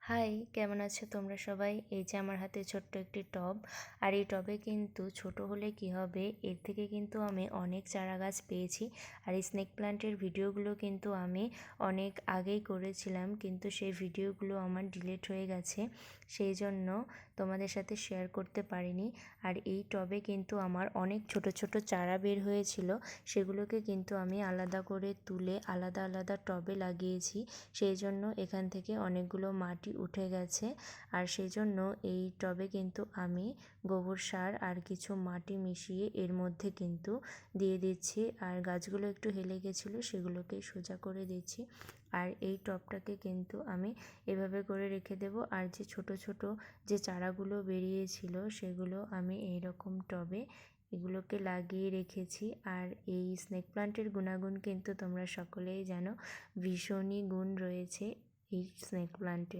High, কেমন আছো তোমরা সবাই? এই যে আমার হাতে ছোট্ট একটি টব, আর এই টবে কিন্তু ছোট হলে কি হবে, এর থেকে কিন্তু আমি অনেক চারা গাছ পেয়েছি। আর এই স্নেক প্ল্যান্টের ভিডিওগুলো কিন্তু আমি অনেক আগেই করেছিলাম, কিন্তু সেই ভিডিওগুলো আমার ডিলিট হয়ে গেছে, সেই জন্য তোমাদের সাথে শেয়ার করতে পারিনি। আর এই টবে কিন্তু আমার অনেক ছোট ছোট চারা বের হয়েছিল, সেগুলোকে কিন্তু আমি আলাদা করে তুলে আলাদা আলাদা টবে লাগিয়েছি। সেই জন্য এখান থেকে অনেকগুলো মাটি উঠে গেছে, আর সেই জন্য এই টবে কিন্তু আমি গোবর সার আর কিছু মাটি মিশিয়ে এর মধ্যে কিন্তু দিয়ে দিচ্ছি। আর গাছগুলো একটু হেলে গেছিলো, সেগুলোকে সোজা করে দিচ্ছি। আর এই টবটাকে কিন্তু আমি এভাবে করে রেখে দেব। আর যে ছোট ছোট যে চারাগুলো বেরিয়েছিল সেগুলো আমি এইরকম টবে এগুলোকে লাগিয়ে রেখেছি। আর এই স্নেক প্লান্টের গুণাগুণ কিন্তু তোমরা সকলেই জানো, ভীষণই গুণ রয়েছে এই স্নেক প্লান্টে।